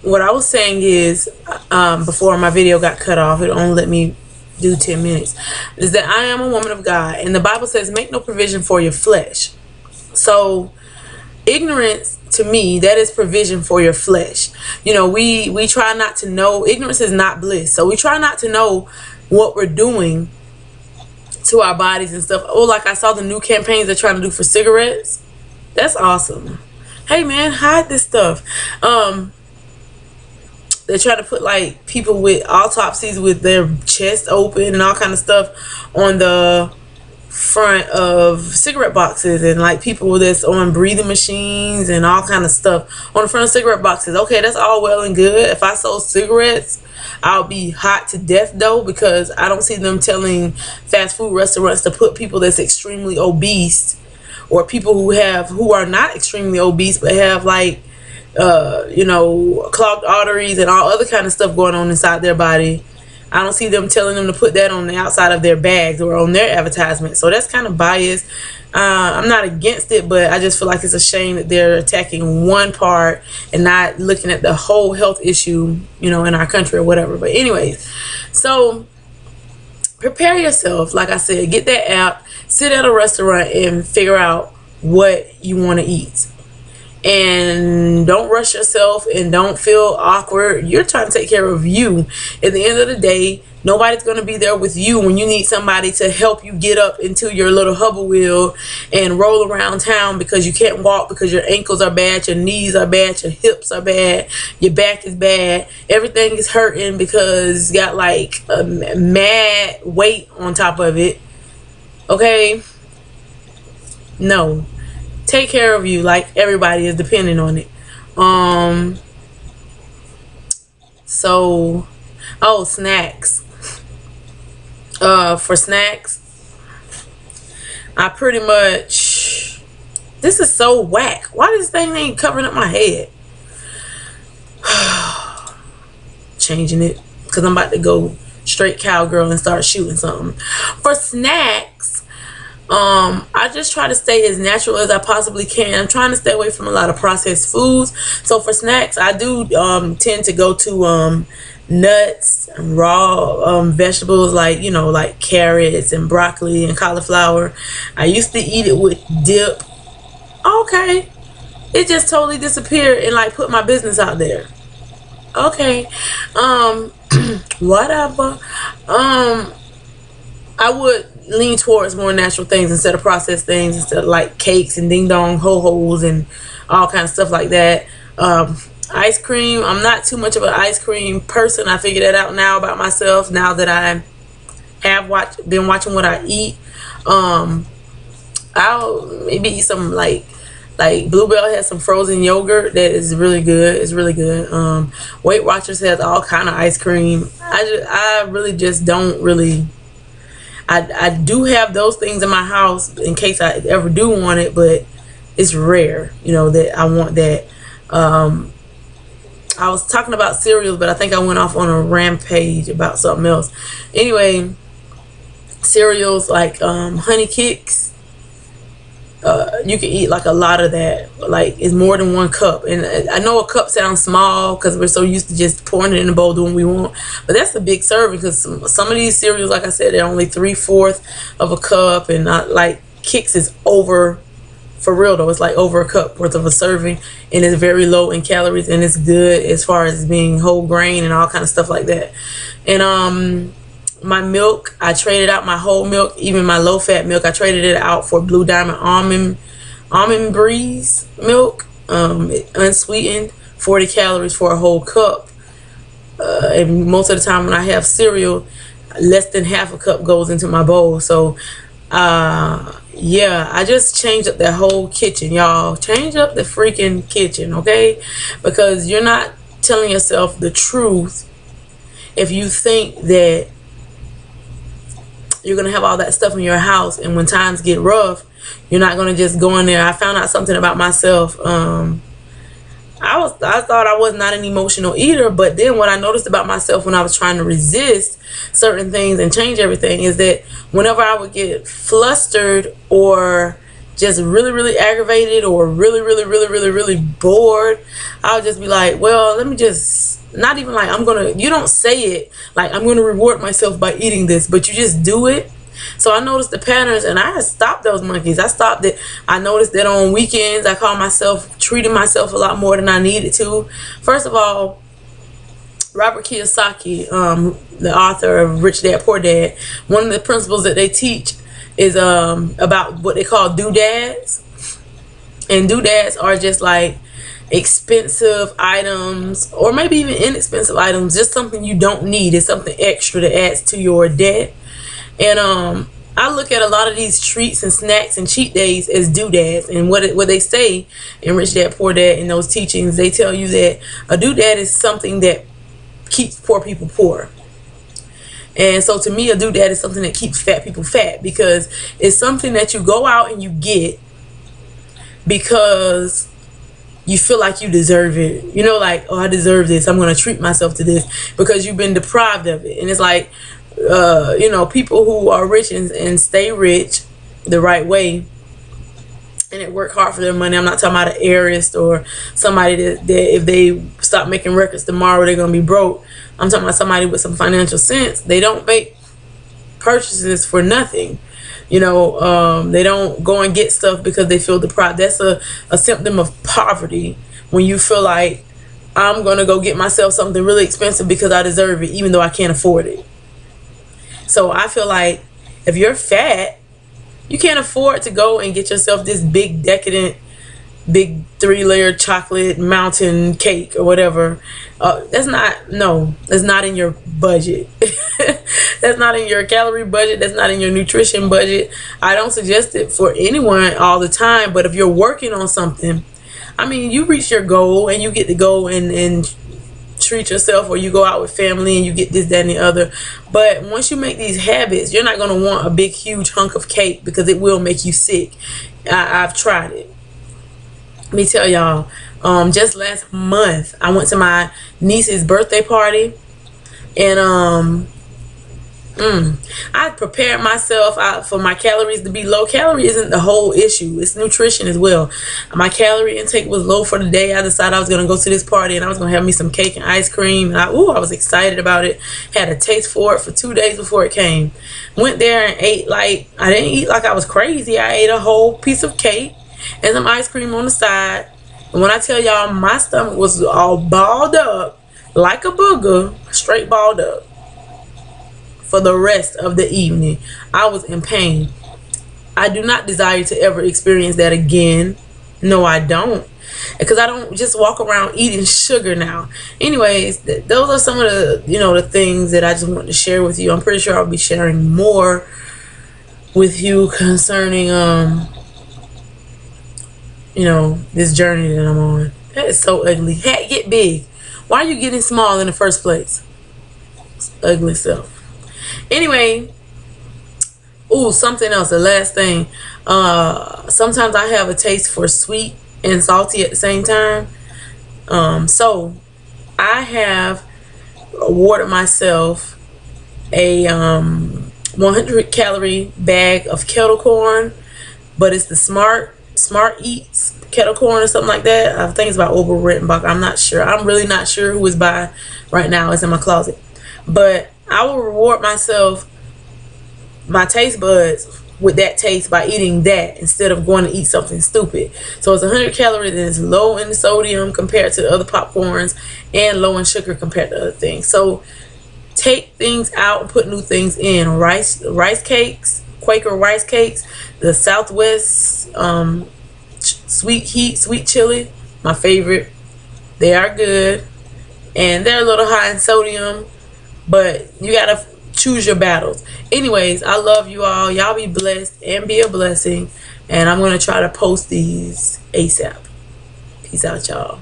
what I was saying is, before my video got cut off, it only let me do 10 minutes, is that I am a woman of God, and the Bible says make no provision for your flesh. So ignorance, to me, that is provision for your flesh. You know, we try not to know. Ignorance is not bliss. So we try not to know what we're doing to our bodies and stuff. Oh, like I saw the new campaigns they're trying to do for cigarettes. That's awesome. Hey man, hide this stuff. They try to put like people with autopsies with their chest open and all kind of stuff on the front of cigarette boxes, and like people that's on breathing machines and all kind of stuff on the front of cigarette boxes. Okay, that's all well and good. If I sold cigarettes, I'll be hot to death though, because I don't see them telling fast food restaurants to put people that's extremely obese, or people who are not extremely obese but have like you know, clogged arteries and all other kind of stuff going on inside their body. I don't see them telling them to put that on the outside of their bags or on their advertisement. So that's kind of biased. I'm not against it, but I just feel like it's a shame that they're attacking one part and not looking at the whole health issue, you know, in our country or whatever. But anyways, so prepare yourself. Like I said, get that app, sit at a restaurant and figure out what you want to eat. And don't rush yourself and don't feel awkward. You're trying to take care of you. At the end of the day, nobody's going to be there with you when you need somebody to help you get up into your little hover wheel and roll around town because you can't walk, because your ankles are bad, your knees are bad, your hips are bad, your back is bad, everything is hurting because you got like a mad weight on top of it. Okay? No. Take care of you like everybody is depending on it. So, oh, snacks. For snacks, I pretty much, this is so whack. Why this thing ain't covering up my head? Changing it, because I'm about to go straight cowgirl and start shooting something. For snacks, I just try to stay as natural as I possibly can. I'm trying to stay away from a lot of processed foods. So for snacks, I do tend to go to nuts and raw vegetables, like, you know, like carrots and broccoli and cauliflower. I used to eat it with dip. Okay, it just totally disappeared and like put my business out there. Okay, whatever. I would lean towards more natural things instead of processed things, instead of like cakes and ding dong ho-hos and all kind of stuff like that. Ice cream, I'm not too much of an ice cream person. I figured that out now about myself, now that I have been watching what I eat. I'll maybe eat some like Bluebell has some frozen yogurt that is really good. It's really good. Weight Watchers has all kind of ice cream. I really just don't really. I do have those things in my house in case I ever do want it, but it's rare, you know, that I want that. I was talking about cereals, but I think I went off on a rampage about something else. Anyway, cereals like Honey Kicks, you can eat like a lot of that. Like, it's more than one cup, and I know a cup sounds small because we're so used to just pouring it in the bowl doing what we want, but that's a big serving, because some of these cereals, like I said, they're only 3/4 of a cup, and not like Kicks is over, for real though, it's like over a cup worth of a serving, and it's very low in calories, and it's good as far as being whole grain and all kind of stuff like that. And my milk, I traded out my whole milk, even my low fat milk, I traded it out for Blue Diamond almond breeze milk, unsweetened, 40 calories for a whole cup. And most of the time when I have cereal, less than half a cup goes into my bowl. So yeah, I just changed up that whole kitchen, y'all. Change up the freaking kitchen, okay? Because you're not telling yourself the truth if you think that you're going to have all that stuff in your house, and when times get rough, you're not going to just go in there. I found out something about myself. I thought I was not an emotional eater, but then what I noticed about myself when I was trying to resist certain things and change everything is that whenever I would get flustered or just really, really aggravated or really, really, really, really, really bored, I'll just be like, well, let me just, not even like you don't say it like I'm gonna reward myself by eating this, but you just do it. So I noticed the patterns, and I stopped those monkeys. I stopped it. I noticed that on weekends I called myself treating myself a lot more than I needed to. First of all, Robert Kiyosaki, the author of Rich Dad Poor Dad, one of the principles that they teach is about what they call doodads. And doodads are just like expensive items, or maybe even inexpensive items, just something you don't need. It's something extra that adds to your debt. And I look at a lot of these treats and snacks and cheat days as doodads. And what they say in Rich Dad Poor Dad, in those teachings, they tell you that a doodad is something that keeps poor people poor. And so to me, a doodad is something that keeps fat people fat, because it's something that you go out and you get because you feel like you deserve it. You know, like, oh, I deserve this. I'm going to treat myself to this, because you've been deprived of it. And it's like, you know, people who are rich and stay rich the right way and they work hard for their money. I'm not talking about an heiress or somebody that if they stop making records tomorrow, they're going to be broke. I'm talking about somebody with some financial sense. They don't make purchases for nothing. You know, they don't go and get stuff because they feel deprived. That's a symptom of poverty, when you feel like, I'm going to go get myself something really expensive because I deserve it, even though I can't afford it. So I feel like if you're fat, you can't afford to go and get yourself this big decadent, big 3-layer chocolate mountain cake or whatever. That's not in your budget. That's not in your calorie budget. That's not in your nutrition budget. I don't suggest it for anyone all the time, but if you're working on something, I mean, you reach your goal and you get to go and treat yourself, or you go out with family and you get this, that, and the other. But once you make these habits, you're not going to want a big, huge hunk of cake, because it will make you sick. I've tried it. Let me tell y'all, just last month, I went to my niece's birthday party, and I prepared myself for my calories to be low. Calorie isn't the whole issue. It's nutrition as well. My calorie intake was low for the day. I decided I was going to go to this party and I was going to have me some cake and ice cream. And I was excited about it. Had a taste for it for 2 days before it came. Went there and ate like, I didn't eat like I was crazy. I ate a whole piece of cake and some ice cream on the side. And when I tell y'all, my stomach was all balled up like a booger, straight balled up. For the rest of the evening, I was in pain. I do not desire to ever experience that again. No, I don't. Because I don't just walk around eating sugar now. Anyways, those are some of the, the things that I just wanted to share with you. I'm pretty sure I'll be sharing more with you concerning, this journey that I'm on. That is so ugly. Hey, get big. Why are you getting small in the first place? It's ugly self. Anyway, something else, the last thing. Sometimes I have a taste for sweet and salty at the same time. So I have awarded myself a 100 calorie bag of kettle corn, but it's the Smart Eats kettle corn or something like that. I think it's by Ober Rittenbach. I'm not sure. I'm really not sure who it's by right now. It's in my closet. But I will reward myself, my taste buds, with that taste by eating that instead of going to eat something stupid. So it's 100 calories and it's low in sodium compared to the other popcorns and low in sugar compared to other things. So take things out and put new things in. Rice cakes, Quaker rice cakes, the Southwest sweet chili, my favorite. They are good and they're a little high in sodium, but you gotta choose your battles. Anyways, I love you all. Y'all be blessed and be a blessing. And I'm gonna try to post these ASAP. Peace out, y'all.